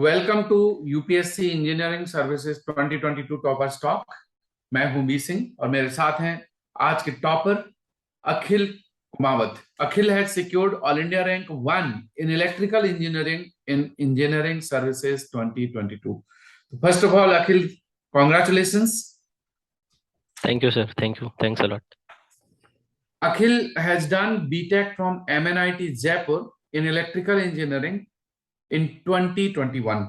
Welcome to UPSC engineering services 2022 topper stock. मैं हूं B Singh और मेरे साथ हैं आज के topper Akhil Kumawat. Akhil has secured all India rank 1 in electrical engineering in engineering services 2022। First of all Akhil, congratulations. Thank you, sir. Thank you. Thanks a lot. Akhil has done BTech from MNIT Jaipur in electrical engineering in 2021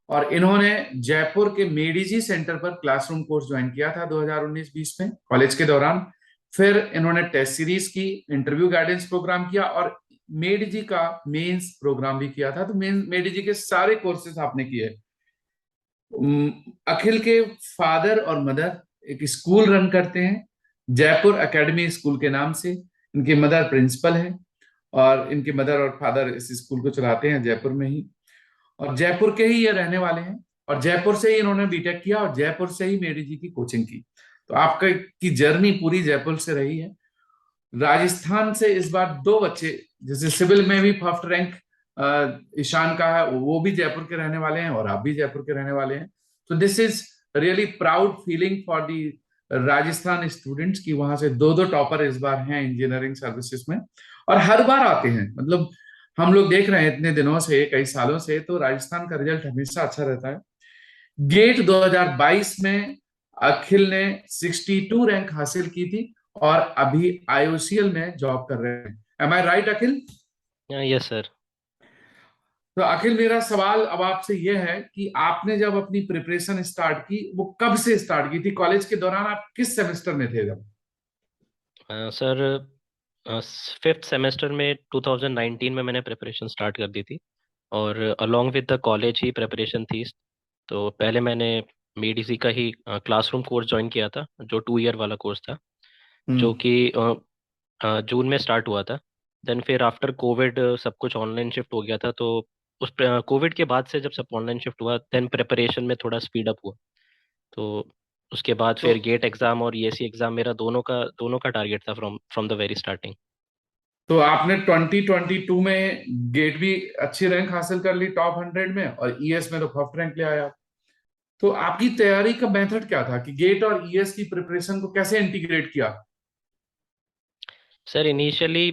और इन्होंने जयपुर के मेडिजी centre पर classroom course join किया था 2019-20 में college के दौरान। फिर इन्होंने टेस्ट सीरीज की, इंटरव्यू गाइडेंस प्रोग्राम किया और मेडिजी का मेंस प्रोग्राम भी किया था। तो मेडिजी के सारे कोर्सेज आपने किए। अखिल के फादर और मदर एक स्कूल रन करते हैं, जयपुर एकेडमी स्कूल के नाम से। इनकी मदर प्रिंसिपल है और इनके मदर और फादर इस स्कूल को चलाते हैं जयपुर में ही, और जयपुर के ही ये रहने वाले हैं। और जयपुर से ही इन्होंने बीटेक किया और जयपुर से ही मेरी जी की कोचिंग की। तो आपका की जर्नी पूरी जयपुर से रही है। राजस्थान से इस बार दो बच्चे, जैसे सिविल में भी फर्स्ट रैंक ईशान का है, वो भी जयपुर के रहने वाले हैं और आप भी जयपुर के रहने वाले हैं। तो this is really proud feeling for the Rajasthan students की वहां से दो दो टॉपर इस बार हैं इंजीनियरिंग सर्विसेज में और हर बार आते हैं। मतलब हम लोग देख रहे हैं इतने दिनों से, कई सालों से, तो राजस्थान का रिजल्ट हमेशा अच्छा रहता है। गेट 2022 में अखिल ने 62 रैंक हासिल की थी और अभी आईओसीएल में जॉब कर रहे हैं। एम आई राइट अखिल? Yes, sir. तो अखिल, मेरा सवाल अब आपसे यह है कि आपने जब अपनी प्रिपरेशन स्टार्ट की वो कब से स्टार्ट की थी? कॉलेज के दौरान आप किस सेमेस्टर में थे जब? सर, फिफ्थ सेमेस्टर में 2019 में मैंने प्रिपरेशन स्टार्ट कर दी थी और along with the college he preparation थी। तो पहले मैंने मेडिसी का ही क्लासरूम कोर्स ज्वाइन किया था, जो 2 ईयर वाला कोर्स था, जो हम्म। कि जून में स्टार्ट हुआ था। देन फिर आफ्टर कोविड सब कुछ ऑनलाइन शिफ्ट हो गया था। तो उस कोविड के बाद से जब सब ऑनलाइन शिफ्ट हुआ, देन प्रिपरेशन में थोड़ा स्पीड अप हुआ। तो उसके बाद तो फिर गेट एग्जाम और ईएससी एग्जाम मेरा दोनों का टारगेट था from from the very starting. तो आपने 2022 में गेट भी अच्छी रैंक हासिल कर ली, टॉप 100 में, और ईएस में तो फर्स्ट रैंक ले आया। तो आपकी तैयारी का मेथड क्या था कि गेट और ईएस की प्रिपरेशन को कैसे इंटीग्रेट किया? सर, इनिशियली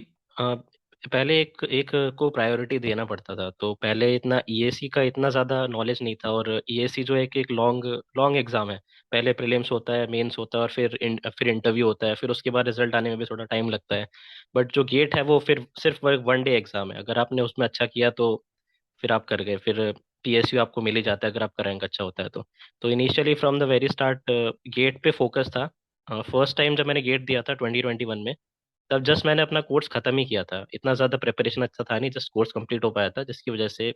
पहले एक एक को प्रायोरिटी देना पड़ता था। तो पहले इतना ईएससी का इतना ज़्यादा नॉलेज नहीं था, और ईएससी जो है एक लॉन्ग लॉन्ग एग्जाम है। पहले प्रीलिम्स होता है, मेंस होता है, और फिर इंटरव्यू होता है, फिर उसके बाद रिजल्ट आने में भी थोड़ा टाइम लगता है। बट जो गेट है वो फिर सिर्फ वन डे एग्जाम है। अगर आपने उसमें अच्छा किया तो फिर आप कर गए, फिर पीएसयू आपको मिल ही जाता है अगर आपका रैंक अच्छा होता है तो initially from the very start GATE पे फोकस था। फर्स्ट टाइम जब मैंने गेट दिया था 2021 में, तब जस्ट मैंने अपना कोर्स खत्म ही किया था। इतना ज़्यादा प्रिपरेशन अच्छा था नहीं, जस्ट कोर्स कंप्लीट हो पाया था, जिसकी वजह से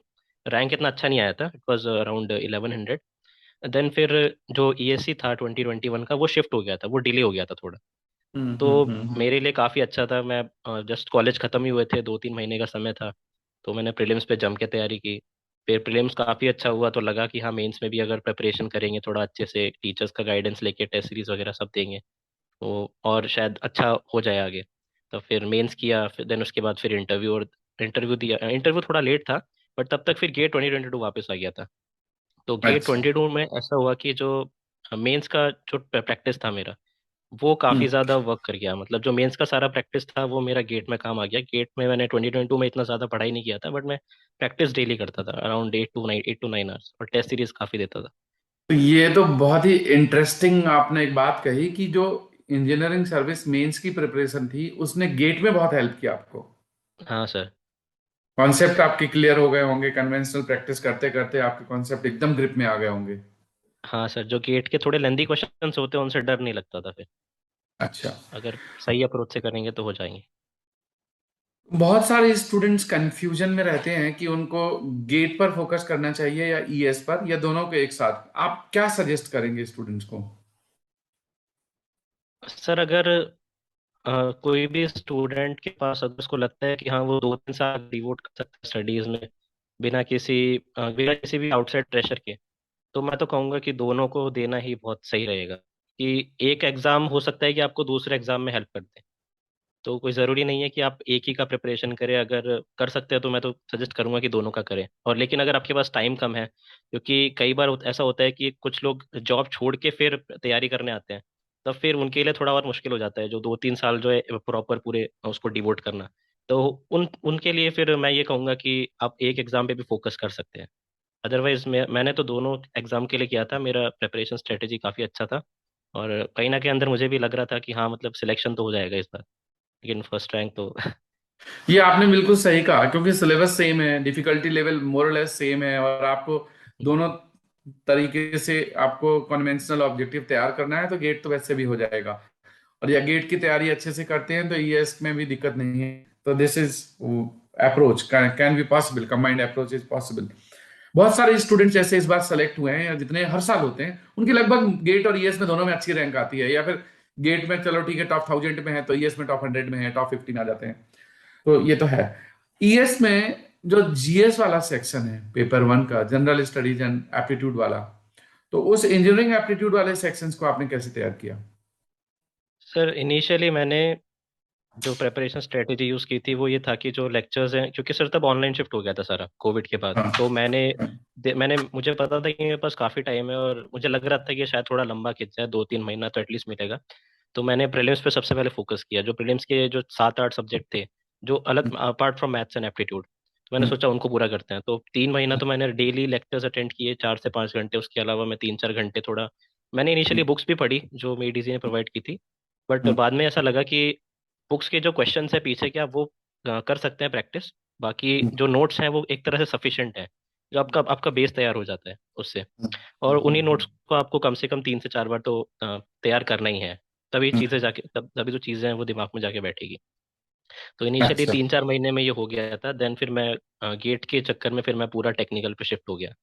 रैंक इतना अच्छा नहीं आया था। It was around 1100। देन फिर जो ईएससी था 2021 का, वो शिफ्ट हो गया था, वो डिले हो गया था थोड़ा। तो मेरे लिए काफ़ी अच्छा था। मैं जस्ट कॉलेज ख़त्म ही हुए थे, 2-3 महीने का समय था। तो मैंने प्रीलिम्स पे जम के तैयारी की। फिर प्रीलिम्स काफ़ी अच्छा हुआ तो लगा कि हाँ, मेंस में भी अगर प्रिपरेशन करेंगे थोड़ा अच्छे से, टीचर्स का गाइडेंस लेके टेस्ट सीरीज वगैरह सब देंगे, तो और शायद अच्छा हो जाए आगे। तो फिर मेंस किया, फिर देन उसके बाद फिर इंटरव्यू, और इंटरव्यू दिया। इंटरव्यू थोड़ा लेट था, बट तब तक फिर गेट 2022 वापस आ गया था। तो गेट अच्छा। 22 में ऐसा हुआ कि जो मेंस का जो प्रैक्टिस था मेरा, वो काफ़ी हम्म। ज़्यादा वर्क कर गया। मतलब जो मेंस का सारा प्रैक्टिस था वो मेरा गेट में काम आ गया। गेट में मैंने 2022 में इतना ज़्यादा पढ़ाई नहीं किया था, बट मैं प्रैक्टिस डेली करता था, अराउंड 8 to 9 आवर्स, और टेस्ट सीरीज काफ़ी देता था। तो ये तो बहुत ही इंटरेस्टिंग आपने एक बात कही कि जो इंजीनियरिंग सर्विस मेंस की प्रिपरेशन थी उसने गेट में बहुत हेल्प किया आपको। हाँ सर। कॉन्सेप्ट आपके क्लियर हो गए होंगे, कन्वेंशनल प्रैक्टिस करते करते आपके कॉन्सेप्ट एकदम ग्रिप में आ गए होंगे। हाँ सर, जो गेट के थोड़े लेंदी क्वेश्चंस होते हैं उनसे डर नहीं लगता था फिर। अच्छा। अगर सही अप्रोच से करेंगे तो हो जाएंगे। बहुत सारे स्टूडेंट्स कंफ्यूजन में रहते हैं कि उनको गेट पर फोकस करना चाहिए या ईएस पर, या दोनों को एक साथ। आप क्या सजेस्ट करेंगे स्टूडेंट्स को? सर, अगर कोई भी स्टूडेंट के पास अगर उसको लगता है कि हाँ, वो 2-3 साल डिवोट कर सकता है स्टडीज में, बिना किसी भी आउटसाइड प्रेशर के, तो मैं तो कहूँगा कि दोनों को देना ही बहुत सही रहेगा। कि एक एग्जाम हो सकता है कि आपको दूसरे एग्जाम में हेल्प कर दे, तो कोई ज़रूरी नहीं है कि आप एक ही का प्रिपरेशन करें। अगर कर सकते हैं तो मैं तो सजेस्ट करूंगा कि दोनों का करें। और लेकिन अगर आपके पास टाइम कम है, क्योंकि कई बार ऐसा होता है कि कुछ लोग जॉब छोड़ के फिर तैयारी करने आते हैं, तब फिर उनके लिए थोड़ा और मुश्किल हो जाता है, जो 2-3 साल जो है प्रॉपर पूरे उसको डिवोट करना। तो उनके लिए फिर मैं ये कहूँगा कि आप एक एग्जाम पे भी फोकस कर सकते हैं। अदरवाइज मैंने तो दोनों एग्जाम के लिए किया था, मेरा प्रिपरेशन स्ट्रेटेजी काफ़ी अच्छा था। और कहीं ना कहीं अंदर मुझे भी लग रहा था कि हाँ मतलब सिलेक्शन तो हो जाएगा इस बार, लेकिन फर्स्ट रैंक तो ये आपने बिल्कुल सही कहा, क्योंकि सिलेबस सेम है, डिफिकल्टी लेवल मोर और लेस सेम है, और आपको दोनों तरीके से आपको कन्वेंशनल ऑब्जेक्टिव तैयार करना है, तो गेट तो वैसे भी हो जाएगा। और या गेट की तैयारी अच्छे से करते हैं तो ईएस में भी दिक्कत नहीं है। तो this is approach can be possible, combined approach is possible. बहुत सारे स्टूडेंट्स ऐसे इस बार सेलेक्ट हुए हैं, या जितने हर साल होते हैं उनकी लगभग गेट और ईएस में दोनों में अच्छी रैंक आती है, या फिर गेट में चलो ठीक है टॉप 1000 में है, तो ईएस में टॉप 100 में है, टॉप 15 आ जाते हैं। तो ये तो है। ईएस में जो जीएस वाला सेक्शन है पेपर 1 का, जनरल स्टडीज एंड एप्टीट्यूड वाला, तो उस इंजीनियरिंग एप्टीट्यूड वाले सेक्शंस को आपने कैसे तैयार किया? सर इनिशियली मैंने जो प्रिपरेशन स्ट्रेटेजी यूज की थी वो ये था कि जो लेक्चर्स हैं, क्योंकि सर तब ऑनलाइन शिफ्ट हो गया था सारा कोविड के बाद, हाँ। तो मैंने मुझे पता था कि मेरे पास काफी टाइम है और मुझे लग रहा था कि ये शायद थोड़ा लंबा खिंच जाए, 2-3 महीना तो एटलीस्ट मिलेगा। तो मैंने प्रीलिम्स पे सबसे पहले फोकस किया। जो प्रीलिम्स के जो 7-8 सब्जेक्ट थे, जो अलग apart from maths and aptitude, तो मैंने सोचा उनको पूरा करते हैं। तो 3 महीना तो मैंने डेली लेक्चर्स अटेंड किए 4 से 5 घंटे। उसके अलावा मैं 3-4 घंटे थोड़ा मैंने इनिशियली बुक्स भी पढ़ी जो मेडीजी ने प्रोवाइड की थी। बट बाद में ऐसा लगा कि बुक्स के जो क्वेश्चंस है पीछे क्या वो कर सकते हैं प्रैक्टिस। बाकी जो नोट्स हैं वो एक तरह से सफिशिएंट है, जो आपका आपका बेस तैयार हो जाता है उससे। और उन्हीं नोट्स को आपको कम से कम 3 से 4 बार तो तैयार करना ही है। तभी चीजें जाके तभी जो चीजें हैं वो दिमाग में जाके बैठेगी। तो इनिशियली अच्छा। 3-4 महीने में ये हो गया था। देन फिर मैं गेट के चक्कर में फिर मैं पूरा टेक्निकल पे शिफ्ट हो गया।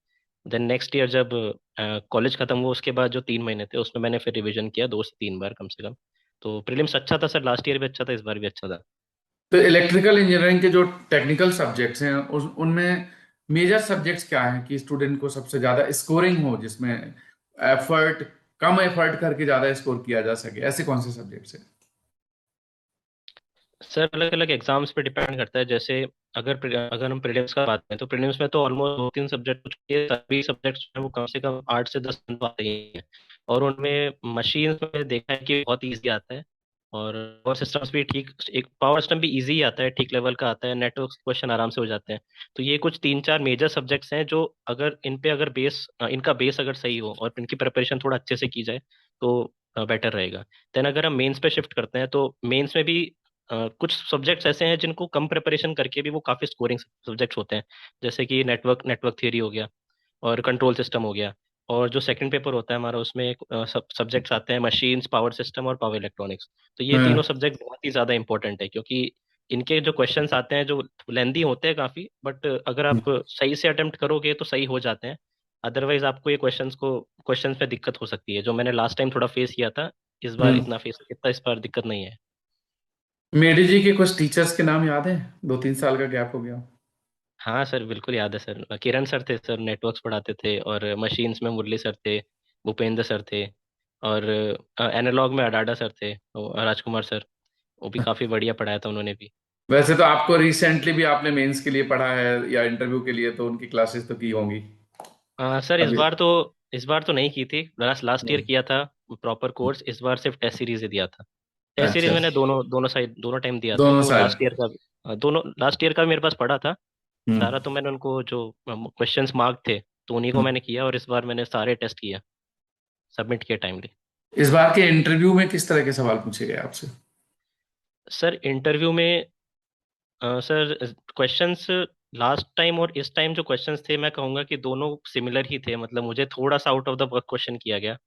देन नेक्स्ट ईयर जब कॉलेज खत्म हुआ उसके बाद जो 3 महीने थे उसमें मैंने फिर रिवीजन किया 2 से 3 बार कम से कम। तो प्रीलिम्स अच्छा था सर, लास्ट ईयर भी अच्छा था, इस बार भी अच्छा था। तो इलेक्ट्रिकल इंजीनियरिंग के जो टेक्निकल सब्जेक्ट्स हैं उनमें मेजर सब्जेक्ट्स क्या हैं कि स्टूडेंट को सबसे ज्यादा स्कोरिंग हो, जिसमें एफर्ट कम एफर्ट करके ज्यादा स्कोर किया जा सके, ऐसे कौन से सब्जेक्ट्स हैं? सर अलग अलग एग्जाम्स पे डिपेंड करता है। जैसे अगर हम प्रीलिम्स का बात करें तो प्रीलिम्स में तो ऑलमोस्ट 2-3 सब्जेक्ट, सभी सब्जेक्ट्स में वो कम से कम 8 से 10 आते ही हैं। और उनमें मशीन में देखा है कि बहुत इजी आता है। और पावर सिस्टम्स भी ठीक, एक पावर सिस्टम भी इजी आता है, ठीक लेवल का आता है, नेटवर्क क्वेश्चन आराम से हो जाते हैं। तो ये कुछ 3-4 मेजर सब्जेक्ट्स हैं जो अगर इन पे अगर इनका बेस अगर सही हो और इनकी प्रिपरेशन थोड़ा अच्छे से की जाए तो बेटर रहेगा। देन अगर हम मेंस पे शिफ्ट करते हैं तो मेंस में भी कुछ सब्जेक्ट्स ऐसे हैं जिनको कम प्रिपरेशन करके भी वो काफी स्कोरिंग सब्जेक्ट्स होते हैं। जैसे कि नेटवर्क नेटवर्क थियरी हो गया, और कंट्रोल सिस्टम हो गया। और जो सेकंड पेपर होता है हमारा उसमें एक सब सब्जेक्ट्स आते हैं, मशीन्स, पावर सिस्टम और पावर इलेक्ट्रॉनिक्स। तो ये तीनों हाँ। सब्जेक्ट बहुत ही ज्यादा इंपॉर्टेंट है, क्योंकि इनके जो क्वेश्चंस आते हैं जो लेंदी होते हैं काफी, बट अगर आप सही से अटेम्प्ट करोगे तो सही हो जाते हैं। अदरवाइज आपको ये क्वेश्चंस पे दिक्कत हो सकती है, जो मैंने लास्ट टाइम थोड़ा फेस किया था। इस बार दिक्कत नहीं है। मेडी जी के कुछ टीचर्स के नाम याद हैं? 2-3 साल का गैप हो गया। हाँ सर बिल्कुल याद है सर। किरण सर थे सर, नेटवर्क्स पढ़ाते थे। और मशीन्स में मुरली सर थे, भूपेंद्र सर थे। और एनालॉग में अडाडा सर थे, राजकुमार सर। वो भी काफ़ी बढ़िया पढ़ाया था उन्होंने भी। वैसे तो आपको रिसेंटली भी आपने मेंस के लिए पढ़ा है या इंटरव्यू के लिए, तो उनकी क्लासेस तो की होंगी सर अभी। इस बार तो नहीं की थी, लास्ट लास्ट ईयर किया था प्रॉपर कोर्स। इस बार सिर्फ टेस्ट सीरीज ही दिया था। टेस्ट अच्छा। सीरीज मैंने दोनों दोनों साइड दोनों टाइम दिया था, दोनों तो साइड। लास्ट ईयर का भी मेरे पास पढ़ा था हम्म। सारा। तो मैंने उनको जो क्वेश्चंस मार्क थे तो उन्हीं को मैंने किया, और इस बार मैंने सारे टेस्ट किया, सबमिट किया टाइमली। इस बार के इंटरव्यू में किस तरह के सवाल पूछे गए आपसे? सर इंटरव्यू में सर क्वेश्चंस लास्ट टाइम और इस टाइम जो क्वेश्चंस थे मैं कहूँगा कि दोनों सिमिलर ही थे। मतलब मुझे थोड़ा सा out of the work question किया गया।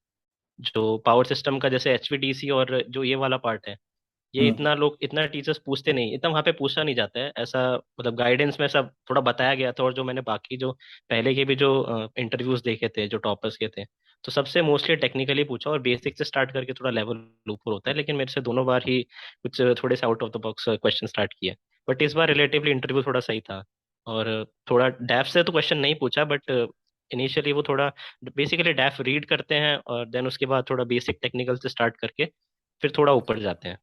जो पावर सिस्टम का जैसे एचवीडीसी और जो ये वाला पार्ट है, ये हम्म। इतना टीचर्स पूछते नहीं, इतना वहाँ पे पूछा नहीं जाता है ऐसा। मतलब गाइडेंस में सब थोड़ा बताया गया था। और जो मैंने बाकी जो पहले के भी जो इंटरव्यूज देखे थे जो टॉपर्स के थे, तो सबसे मोस्टली टेक्निकली पूछा और बेसिक से स्टार्ट करके थोड़ा लेवल ऊपर होता है। लेकिन मेरे से दोनों बार ही कुछ थोड़े से out of the box question start किए। बट इस बार रिलेटिवली इंटरव्यू थोड़ा सही था। और थोड़ा डैफ से तो क्वेश्चन नहीं पूछा, बट इनिशियली वो थोड़ा बेसिकली डैफ रीड करते हैं और देन उसके बाद थोड़ा बेसिक टेक्निकल से स्टार्ट करके फिर थोड़ा ऊपर जाते हैं।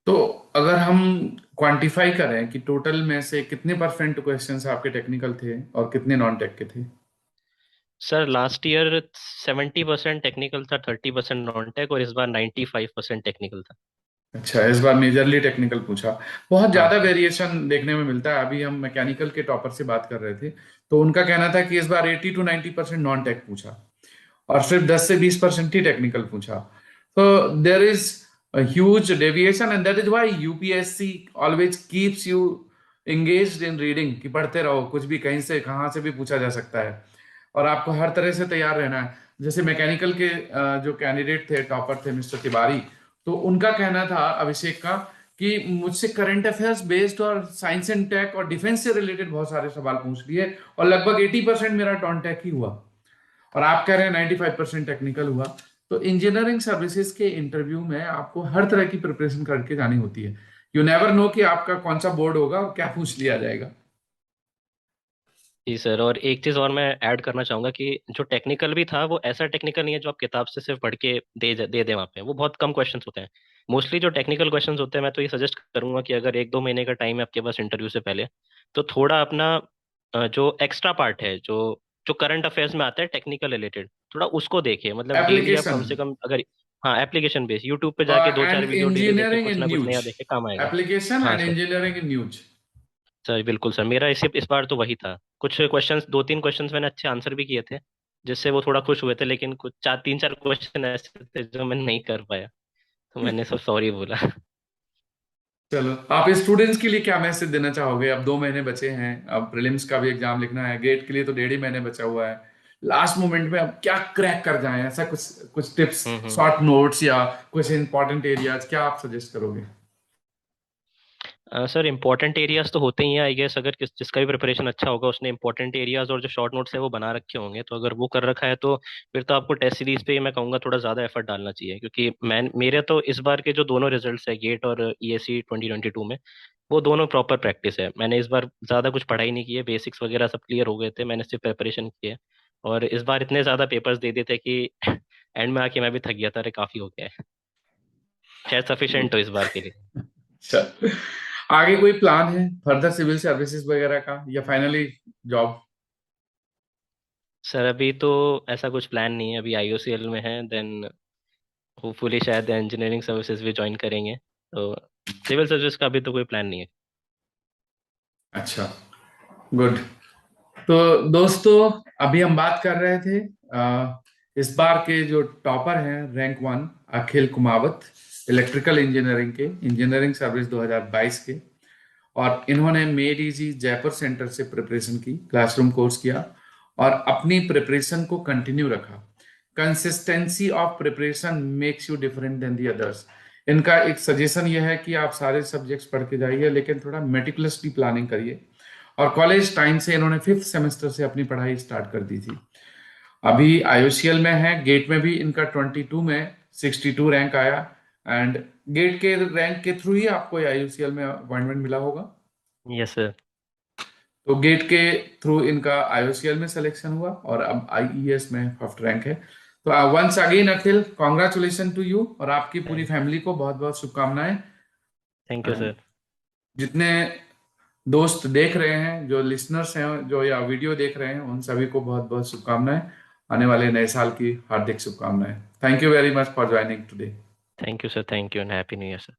तो अगर हम क्वांटिफाई करें कि टोटल में से कितने परसेंट क्वेश्चंस आपके टेक्निकल थे और कितने नॉन टेक के थे? सर लास्ट ईयर 70% टेक्निकल था, 30% नॉन टेक, और इस बार 95% टेक्निकल था। अच्छा, इस बार मेजरली टेक्निकल पूछा। बहुत हाँ ज्यादा सर। वेरिएशन देखने में मिलता है। अभी हम मैकेनिकल के टॉपर से बात कर रहे थे, तो उनका कहना था कि इस बार 80 to 90% नॉन टेक पूछा और सिर्फ 10 से 20% ही टेक्निकल पूछा। तो there is huge deviation, and that is why UPSC always keeps you engaged in reading, कि पढ़ते रहो, कुछ भी कहीं से कहाँ से भी पूछा जा सकता है और आपको हर तरह से तैयार रहना है। जैसे मैकेनिकल के जो कैंडिडेट थे, टॉपर थे मिस्टर तिवारी, तो उनका कहना था, अभिषेक का, कि मुझसे करंट अफेयर्स बेस्ड और साइंस एंड टेक और डिफेंस से रिलेटेड बहुत सारे सवाल पूछ लिए और लगभग 80% मेरा टॉन टेक ही हुआ, और आप कह रहे हैं 95% टेक्निकल हुआ। तो इंजीनियरिंग सर्विसेज के इंटरव्यू में आपको हर तरह की प्रिपरेशन करके जानी होती है। यू नेवर नो कि आपका कौन सा बोर्ड होगा और क्या पूछ लिया जाएगा। जी सर, और एक चीज़ और मैं ऐड करना चाहूँगा कि जो टेक्निकल भी था वो ऐसा टेक्निकल नहीं है जो आप किताब से सिर्फ पढ़ के दे दें वहाँ पे। वो बहुत कम क्वेश्चंस होते हैं। मोस्टली जो टेक्निकल क्वेश्चंस होते हैं, मैं तो ये सजेस्ट करूंगा कि अगर 1-2 महीने का टाइम है आपके पास इंटरव्यू से पहले, तो थोड़ा अपना जो एक्स्ट्रा पार्ट है, जो जो करंट अफेयर्स में आता है टेक्निकल रिलेटेड, थोड़ा उसको देखिए। मतलब डेली आप एप्लीकेशन कम से कम अगर, हाँ एप्लीकेशन बेस, यूट्यूब पे जाके दो चार एंड वीडियो डेली देखे, इंजीनियरिंग कुछ इन ना कुछ न्यूज। नया देखे, काम आएगा। एप्लीकेशन हाँ and sir. Engineering in news. Sir बिल्कुल सर, मेरा इस बार तो वही था। कुछ क्वेश्चंस, 2-3 क्वेश्चंस मैंने अच्छे आंसर भी किए थे, जिससे वो थोड़ा खुश हुए थे, लेकिन कुछ 3-4 क्वेश्चन ऐसे थे जो मैं नहीं कर पाया, तो मैंने सब सॉरी बोला। चलो, आप स्टूडेंट्स के लिए क्या मैसेज देना चाहोगे? अब 2 महीने बचे हैं, अब प्रीलिम्स का भी एग्जाम लिखना है, गेट के लिए तो 1.5 ही महीने बचा हुआ है। लास्ट मोमेंट में अब क्या क्रैक कर जाएं, ऐसा कुछ कुछ टिप्स, हम्म। शॉर्ट नोट्स या कुछ इंपॉर्टेंट एरियाज, क्या आप सजेस्ट करोगे? सर इंपॉर्टेंट एरियाज तो होते ही हैं आई गेस। अगर जिसका भी प्रिपरेशन अच्छा होगा उसने इंपॉर्टेंट एरियाज और जो शॉर्ट नोट्स है वो बना रखे होंगे, तो अगर वो कर रखा है तो फिर तो आपको टेस्ट सीरीज पे ही मैं कहूँगा थोड़ा ज़्यादा एफर्ट डालना चाहिए। क्योंकि मैं, मेरे तो इस बार के जो दोनों रिजल्ट्स है, गेट और ईएससी 2022 में, वो दोनों प्रॉपर प्रैक्टिस है। मैंने इस बार ज़्यादा कुछ पढ़ाई नहीं की है, बेसिक्स वगैरह सब क्लियर हो गए थे, मैंने सिर्फ प्रिपरेशन की है। और इस बार इतने ज़्यादा पेपर्स दे दिए थे कि एंड में आके मैं भी थक गया था, अरे काफ़ी हो गया है। शायद सफिशिएंट हो इस बार के लिए। अच्छा, आगे कोई प्लान है फर्दर सिविल सर्विसेज वगैरह का, या फाइनली जॉब? सर अभी तो ऐसा कुछ प्लान नहीं है, अभी आईओसीएल में है, देन होपफुली शायद इंजीनियरिंग सर्विसेज भी ज्वाइन करेंगे, तो सिविल सर्विस का अभी तो कोई प्लान नहीं है। अच्छा, गुड। तो दोस्तों, अभी हम बात कर रहे थे इस बार के जो टॉपर हैं, rank 1, Akhil Kumawat, electrical engineering के, इंजीनियरिंग सर्विस 2022 के। और इन्होंने मेड इजी जयपुर सेंटर से प्रिपरेशन की, क्लासरूम कोर्स किया और अपनी प्रिपरेशन को कंटिन्यू रखा। Consistency of preparation makes you different than the others. इनका एक सजेशन यह है कि आप सारे सब्जेक्ट्स पढ़ के जाइए, लेकिन थोड़ा मेटिकुलसली प्लानिंग करिए। और कॉलेज टाइम से इन्होंने 5th सेमेस्टर से अपनी पढ़ाई स्टार्ट कर दी थी। अभी आईओसीएल में है, गेट में भी इनका 22 में 62 रैंक आया। एंड गेट के रैंक के थ्रू ही आपको आईओसीएल में अपॉइंटमेंट मिला होगा। Yes sir. तो गेट के थ्रू इनका आईओसीएल में सिलेक्शन हुआ और अब आईईएस में फर्स्ट रैंक है। तो once again Akhil, congratulation to you और आपकी पूरी फैमिली को बहुत बहुत शुभकामनाएं। Thank you And sir. जितने दोस्त देख रहे हैं, जो लिसनर्स हैं, जो या वीडियो देख रहे हैं, उन सभी को बहुत बहुत शुभकामनाएं। आने वाले नए साल की हार्दिक शुभकामनाएं। Thank you very much for joining today. Thank you sir, thank you and happy new year sir.